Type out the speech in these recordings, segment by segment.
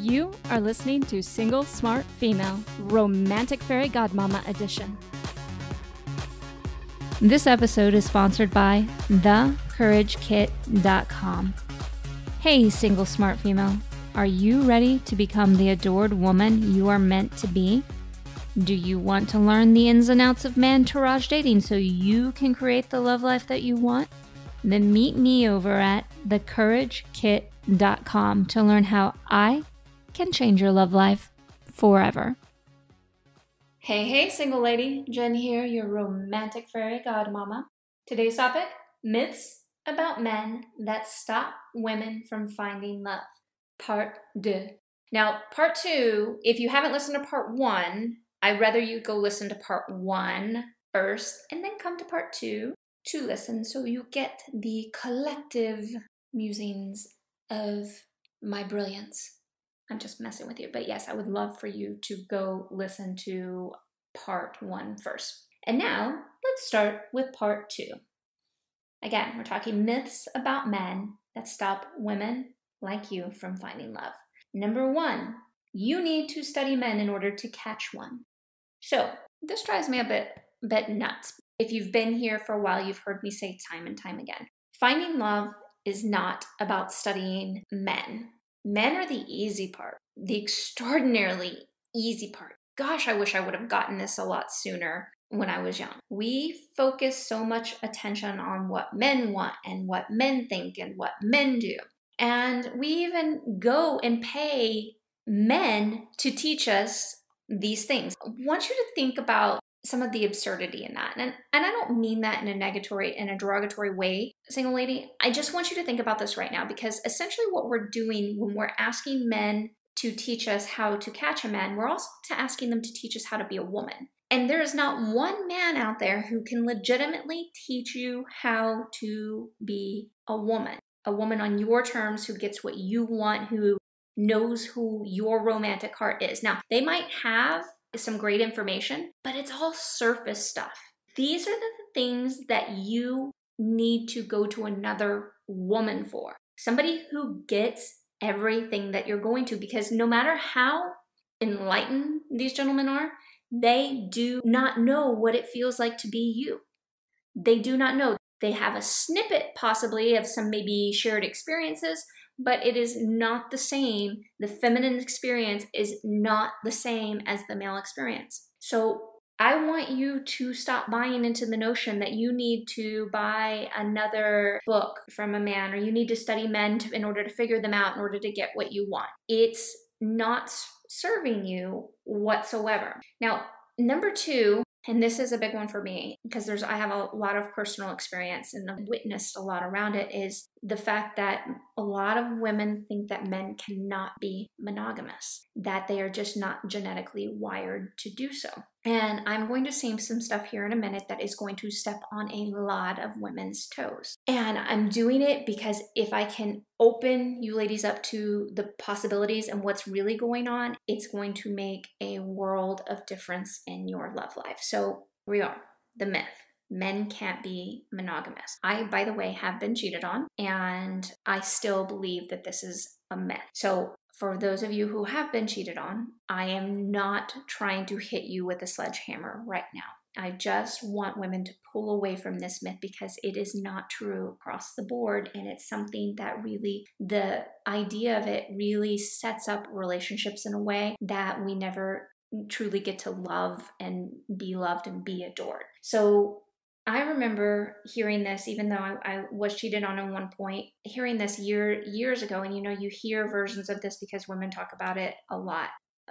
You are listening to Single Smart Female, Romantic Fairy Godmama Edition. This episode is sponsored by thecouragekit.com. Hey, Single Smart Female, are you ready to become the adored woman you are meant to be? Do you want to learn the ins and outs of man-tourage dating so you can create the love life that you want? Then meet me over at thecouragekit.com to learn how I can change your love life forever. Hey, single lady. Jen here, your romantic fairy godmama. Today's topic, myths about men that stop women from finding love. Part 2. Now, part 2, if you haven't listened to part 1, I'd rather you go listen to part 1 first and then come to part 2 to listen so you get the collective musings of my brilliance. I'm just messing with you, but yes, I would love for you to go listen to part 1 first. And now, let's start with part 2. Again, we're talking myths about men that stop women like you from finding love. Number 1, you need to study men in order to catch one. So, this drives me a bit nuts. If you've been here for a while, you've heard me say time and time again. Finding love is not about studying men. Men are the easy part, the extraordinarily easy part. Gosh, I wish I would have gotten this a lot sooner when I was young. We focus so much attention on what men want and what men think and what men do. And we even go and pay men to teach us these things. I want you to think about some of the absurdity in that. And I don't mean that in a derogatory way, single lady. I just want you to think about this right now, because essentially what we're doing when we're asking men to teach us how to catch a man, we're also asking them to teach us how to be a woman. And there is not one man out there who can legitimately teach you how to be a woman on your terms, who gets what you want, who knows who your romantic heart is. Now, they might have some great information, but it's all surface stuff. These are the things that you need to go to another woman for. Somebody who gets everything that you're going to, because no matter how enlightened these gentlemen are, they do not know what it feels like to be you. They do not know. They have a snippet possibly of some maybe shared experiences, but it is not the same. The feminine experience is not the same as the male experience. So I want you to stop buying into the notion that you need to buy another book from a man, or you need to study men in order to figure them out in order to get what you want. It's not serving you whatsoever. Now, number 2, and this is a big one for me because I have a lot of personal experience and I've witnessed a lot around it, is the fact that a lot of women think that men cannot be monogamous, that they are just not genetically wired to do so. And I'm going to say some stuff here in a minute that is going to step on a lot of women's toes. And I'm doing it because if I can open you ladies up to the possibilities and what's really going on, it's going to make a world of difference in your love life. So here we are, the myth. Men can't be monogamous. I, by the way, have been cheated on, and I still believe that this is a myth. So for those of you who have been cheated on, I am not trying to hit you with a sledgehammer right now. I just want women to pull away from this myth because it is not true across the board, and it's something that really, the idea of it really sets up relationships in a way that we never truly get to love and be loved and be adored. So I remember hearing this, even though I was cheated on at one point, hearing this years ago. And you hear versions of this because women talk about it a lot.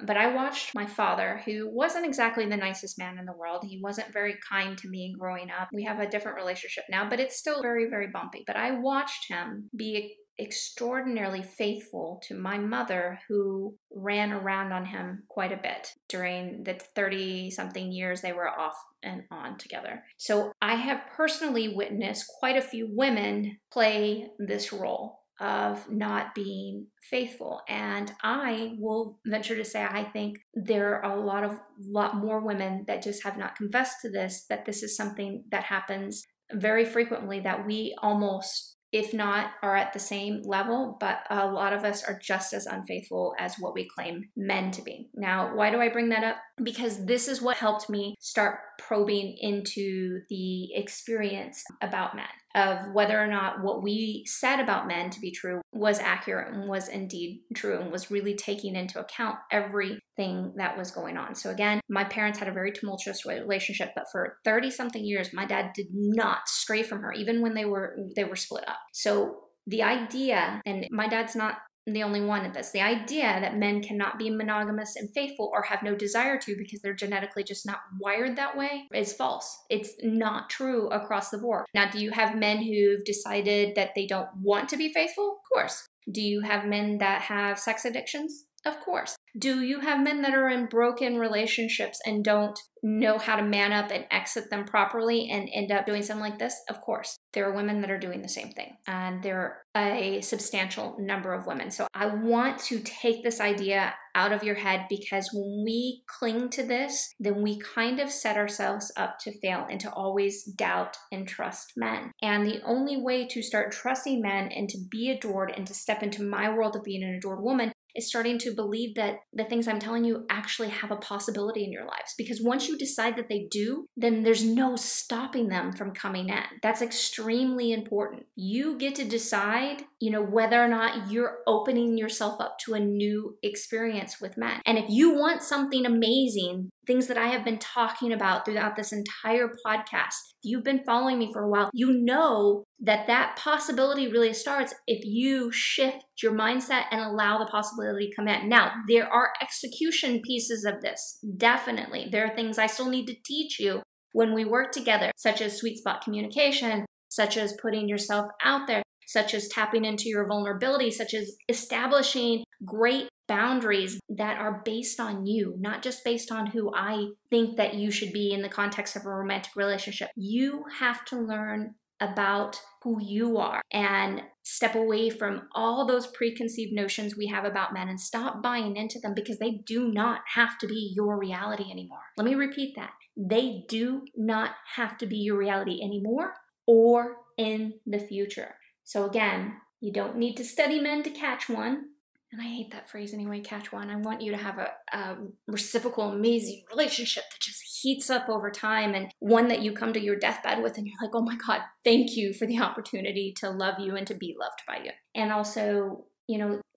But I watched my father, who wasn't exactly the nicest man in the world. He wasn't very kind to me growing up. We have a different relationship now, but it's still very, very bumpy. But I watched him be extraordinarily faithful to my mother, who ran around on him quite a bit during the 30-something years they were off and on together. So I have personally witnessed quite a few women play this role of not being faithful. And I will venture to say, I think there are a lot more women that just have not confessed to this, that this is something that happens very frequently, that we almost if not are at the same level, but a lot of us are just as unfaithful as what we claim men to be. Now, why do I bring that up? Because this is what helped me start probing into the experience about men, of whether or not what we said about men to be true was accurate and was indeed true and was really taking into account everything that was going on. So again, my parents had a very tumultuous relationship, but for 30 something years, my dad did not stray from her, even when they were split up. So the idea, and my dad's not the only one at this, the idea that men cannot be monogamous and faithful or have no desire to because they're genetically just not wired that way is false. It's not true across the board. Now, do you have men who've decided that they don't want to be faithful? Of course. Do you have men that have sex addictions? Of course. Do you have men that are in broken relationships and don't know how to man up and exit them properly and end up doing something like this? Of course. There are women that are doing the same thing, and there are a substantial number of women. So I want to take this idea out of your head, because when we cling to this, then we kind of set ourselves up to fail and to always doubt and trust men. And the only way to start trusting men and to be adored and to step into my world of being an adored woman is starting to believe that the things I'm telling you actually have a possibility in your lives. Because once you decide that they do, then there's no stopping them from coming in. That's extremely important. You get to decide, whether or not you're opening yourself up to a new experience with men. And if you want something amazing, things that I have been talking about throughout this entire podcast, if you've been following me for a while, you know that possibility really starts if you shift your mindset and allow the possibility to come in. Now, there are execution pieces of this. Definitely. There are things I still need to teach you when we work together, such as sweet spot communication, such as putting yourself out there, such as tapping into your vulnerability, such as establishing great boundaries that are based on you, not just based on who I think that you should be in the context of a romantic relationship. You have to learn about who you are and step away from all those preconceived notions we have about men and stop buying into them, because they do not have to be your reality anymore. Let me repeat that. They do not have to be your reality anymore or in the future. So again, you don't need to study men to catch one. And I hate that phrase anyway, catch one. I want you to have a reciprocal, amazing relationship that just heats up over time, and one that you come to your deathbed with and you're like, oh my God, thank you for the opportunity to love you and to be loved by you. And also,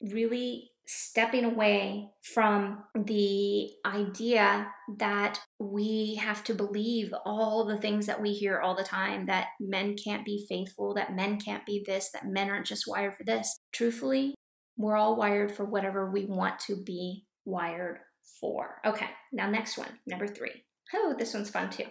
really stepping away from the idea that we have to believe all the things that we hear all the time, that men can't be faithful, that men can't be this, that men aren't just wired for this. Truthfully, we're all wired for whatever we want to be wired for. Okay, now next one, number 3. Oh, this one's fun too.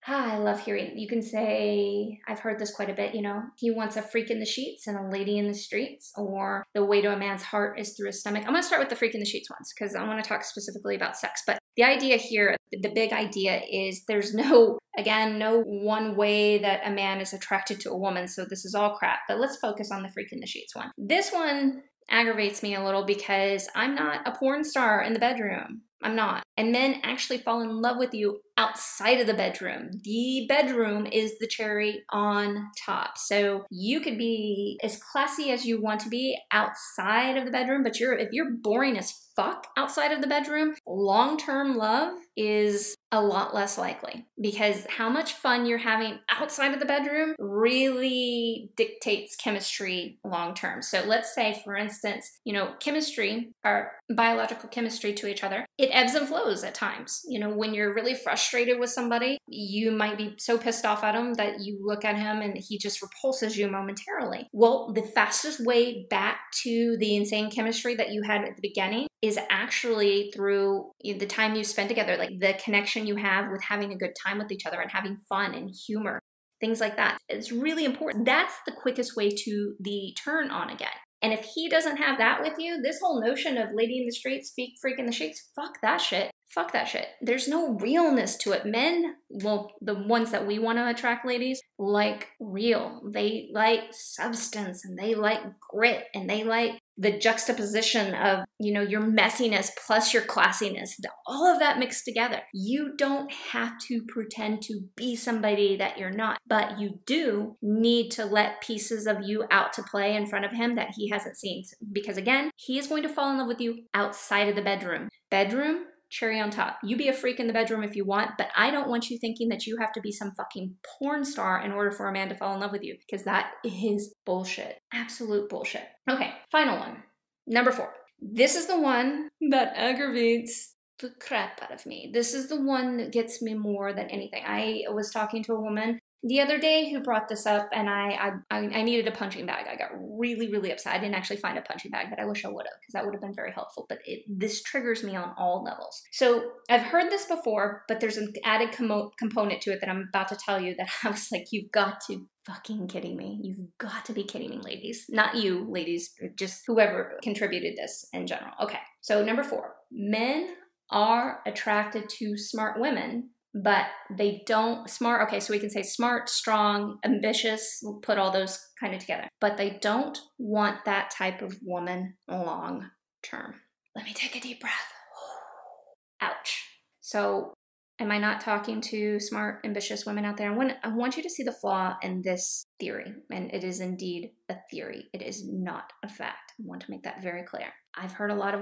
I love hearing, you can say, I've heard this quite a bit, he wants a freak in the sheets and a lady in the streets, or the way to a man's heart is through his stomach. I'm going to start with the freak in the sheets ones, because I want to talk specifically about sex. But the idea here, the big idea is there's no one way that a man is attracted to a woman. So this is all crap, but let's focus on the freak in the sheets one. This one aggravates me a little because I'm not a porn star in the bedroom. I'm not. And men actually fall in love with you outside of the bedroom. The bedroom is the cherry on top. So you could be as classy as you want to be outside of the bedroom, but if you're boring as fuck outside of the bedroom, long-term love is a lot less likely, because how much fun you're having outside of the bedroom really dictates chemistry long-term. So let's say, for instance, chemistry, our biological chemistry to each other, it ebbs and flows at times. When you're really frustrated with somebody, you might be so pissed off at him that you look at him and he just repulses you momentarily. Well, the fastest way back to the insane chemistry that you had at the beginning is actually through the time you spend together, like the connection you have with having a good time with each other and having fun and humor, things like that. It's really important. That's the quickest way to the turn on again. And if he doesn't have that with you, this whole notion of lady in the streets, freak in the sheets, fuck that shit. Fuck that shit. There's no realness to it. Men, well, the ones that we want to attract, ladies, like real. They like substance, and they like grit, and they like the juxtaposition of, you know, your messiness plus your classiness, all of that mixed together. You don't have to pretend to be somebody that you're not, but you do need to let pieces of you out to play in front of him that he hasn't seen. Because again, he is going to fall in love with you outside of the bedroom. Bedroom, cherry on top. You be a freak in the bedroom if you want, but I don't want you thinking that you have to be some fucking porn star in order for a man to fall in love with you, because that is bullshit. Absolute bullshit. Okay, final one. Number 4. This is the one that aggravates the crap out of me. This is the one that gets me more than anything. I was talking to a woman the other day who brought this up, and I needed a punching bag. I got really, really upset. I didn't actually find a punching bag, but I wish I would have, because that would have been very helpful. But this triggers me on all levels. So I've heard this before, but there's an added component to it that I'm about to tell you that I was like, you've got to fucking kidding me. You've got to be kidding me, ladies. Not you, ladies, just whoever contributed this in general. Okay, so number 4, men are attracted to smart women, but they don't smart. Okay, so we can say smart, strong, ambitious, we'll put all those kind of together, but they don't want that type of woman long term. Let me take a deep breath. Ouch. So am I not talking to smart, ambitious women out there? I want you to see the flaw in this theory, and it is indeed a theory. It is not a fact. I want to make that very clear. I've heard a lot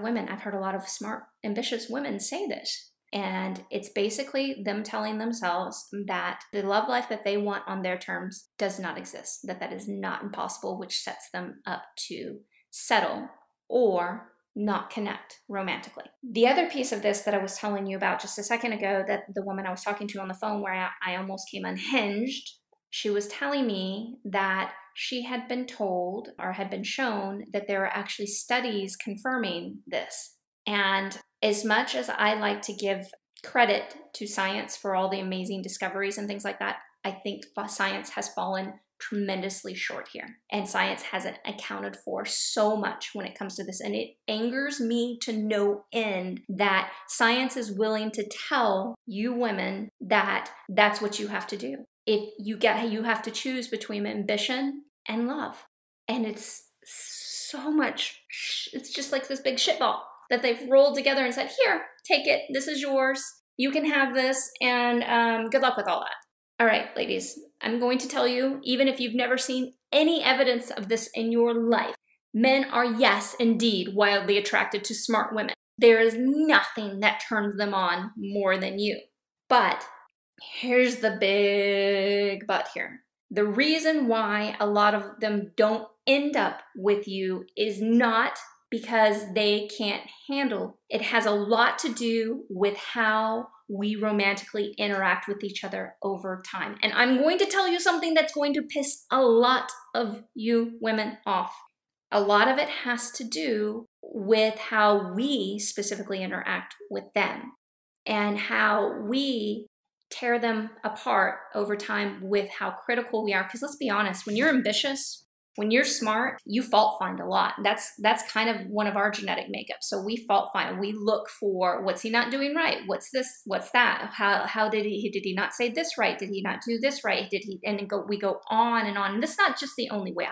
of smart, ambitious women say this. And it's basically them telling themselves that the love life that they want on their terms does not exist, that is not impossible, which sets them up to settle or not connect romantically. The other piece of this that I was telling you about just a second ago, that the woman I was talking to on the phone where I almost came unhinged, she was telling me that she had been told or had been shown that there are actually studies confirming this. And as much as I like to give credit to science for all the amazing discoveries and things like that, I think science has fallen tremendously short here. And science hasn't accounted for so much when it comes to this. And it angers me to no end that science is willing to tell you women that that's what you have to do. If you have to choose between ambition and love. And it's so much, it's just like this big shitball that they've rolled together and said, here, take it, this is yours, you can have this, and good luck with all that. All right, ladies, I'm going to tell you, even if you've never seen any evidence of this in your life, men are, yes, indeed, wildly attracted to smart women. There is nothing that turns them on more than you. But here's the big but here. The reason why a lot of them don't end up with you is not because they can't handle. It has a lot to do with how we romantically interact with each other over time. And I'm going to tell you something that's going to piss a lot of you women off. A lot of it has to do with how we specifically interact with them and how we tear them apart over time with how critical we are. Because let's be honest, when you're ambitious, when you're smart, you fault find a lot. That's kind of one of our genetic makeups. So we fault find. We look for, what's he not doing right? What's this? What's that? How did he not say this right? Did he not do this right? Did he? And we go on and on. And this is not just the only way.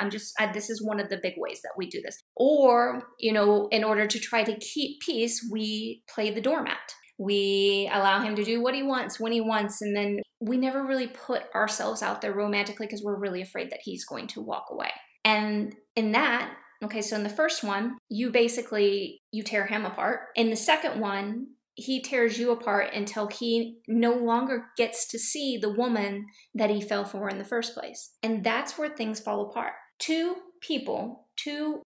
This is one of the big ways that we do this. Or, you know, in order to try to keep peace, we play the doormat. We allow him to do what he wants when he wants, and then we never really put ourselves out there romantically because we're really afraid that he's going to walk away. And in that, okay, so in the first one, you tear him apart. In the second one, he tears you apart until he no longer gets to see the woman that he fell for in the first place. And that's where things fall apart. Two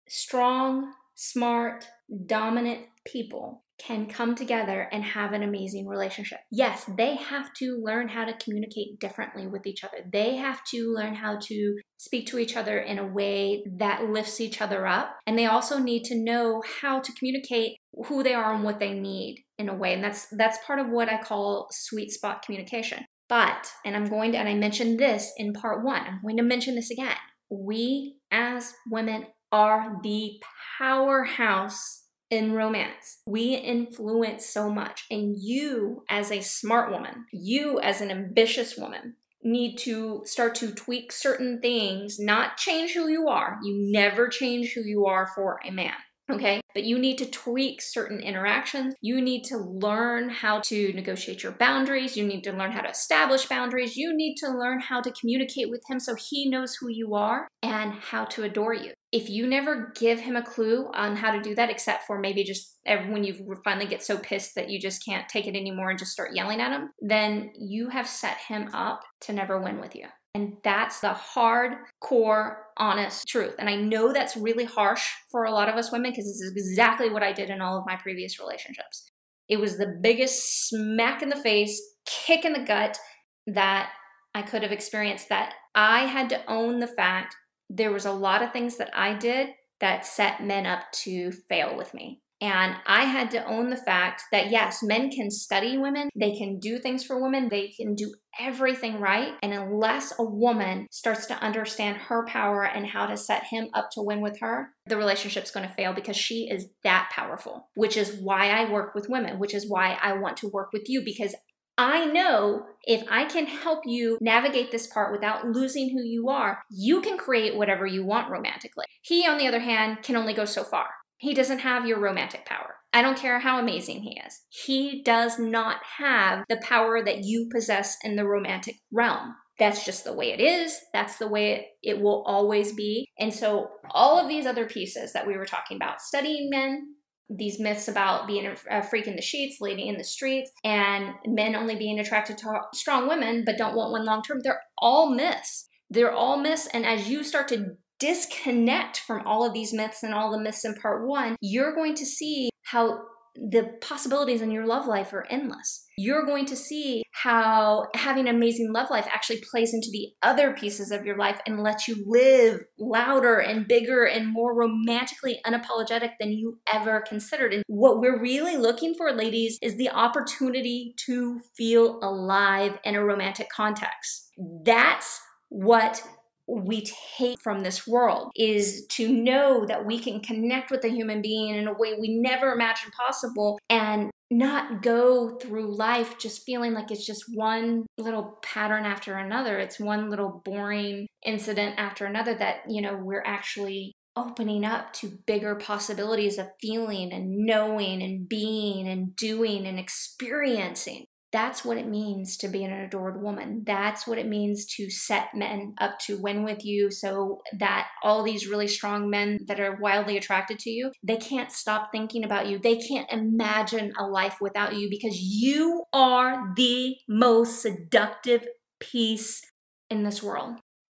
strong, smart, dominant people can come together and have an amazing relationship. Yes, they have to learn how to communicate differently with each other. They have to learn how to speak to each other in a way that lifts each other up. And they also need to know how to communicate who they are and what they need in a way. And that's part of what I call sweet spot communication. But, and I mentioned this in part 1, I'm going to mention this again. We as women are the powerhouse in romance. We influence so much. And you, as a smart woman, you, as an ambitious woman, need to start to tweak certain things, not change who you are. You never change who you are for a man. Okay, but you need to tweak certain interactions. You need to learn how to negotiate your boundaries. You need to learn how to establish boundaries. You need to learn how to communicate with him so he knows who you are and how to adore you. If you never give him a clue on how to do that, except for maybe just when you finally get so pissed that you just can't take it anymore and just start yelling at him, then you have set him up to never win with you. And that's the hardcore, honest truth. And I know that's really harsh for a lot of us women because this is exactly what I did in all of my previous relationships. It was the biggest smack in the face, kick in the gut that I could have experienced, that I had to own the fact there was a lot of things that I did that set men up to fail with me. And I had to own the fact that yes, men can study women, they can do things for women, they can do everything right. And unless a woman starts to understand her power and how to set him up to win with her, the relationship's going to fail because she is that powerful, which is why I work with women, which is why I want to work with you, because I know if I can help you navigate this part without losing who you are, you can create whatever you want romantically. He, on the other hand, can only go so far. He doesn't have your romantic power. I don't care how amazing he is. He does not have the power that you possess in the romantic realm. That's just the way it is. That's the way it will always be. And so all of these other pieces that we were talking about, studying men, these myths about being a freak in the sheets, lady in the streets, and men only being attracted to strong women but don't want one long term, they're all myths. They're all myths. And as you start to disconnect from all of these myths and all the myths in part one, you're going to see how the possibilities in your love life are endless. You're going to see how having an amazing love life actually plays into the other pieces of your life and lets you live louder and bigger and more romantically unapologetic than you ever considered. And what we're really looking for, ladies, is the opportunity to feel alive in a romantic context. That's what we take from this world, is to know that we can connect with a human being in a way we never imagined possible and not go through life just feeling like it's just one little pattern after another. It's one little boring incident after another, that, we're actually opening up to bigger possibilities of feeling and knowing and being and doing and experiencing. That's what it means to be an adored woman. That's what it means to set men up to win with you, so that all these really strong men that are wildly attracted to you, they can't stop thinking about you. They can't imagine a life without you, because you are the most seductive piece in this world.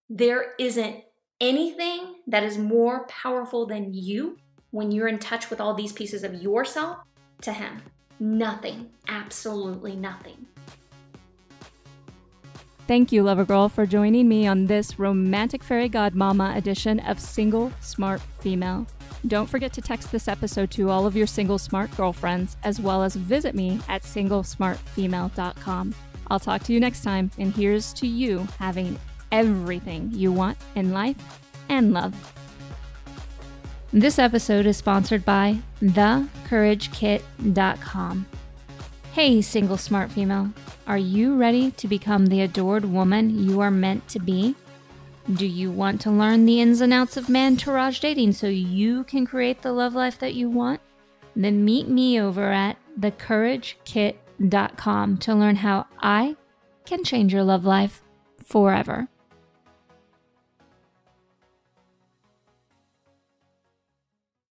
There isn't anything that is more powerful than you when you're in touch with all these pieces of yourself to him. Nothing. Absolutely nothing. Thank you, Lover Girl, for joining me on this Romantic Fairy Godmama edition of Single Smart Female. Don't forget to text this episode to all of your single smart girlfriends, as well as visit me at singlesmartfemale.com. I'll talk to you next time, and here's to you having everything you want in life and love. This episode is sponsored by thecouragekit.com. Hey, single smart female, are you ready to become the adored woman you are meant to be? Do you want to learn the ins and outs of man-tourage dating so you can create the love life that you want? Then meet me over at thecouragekit.com to learn how I can change your love life forever.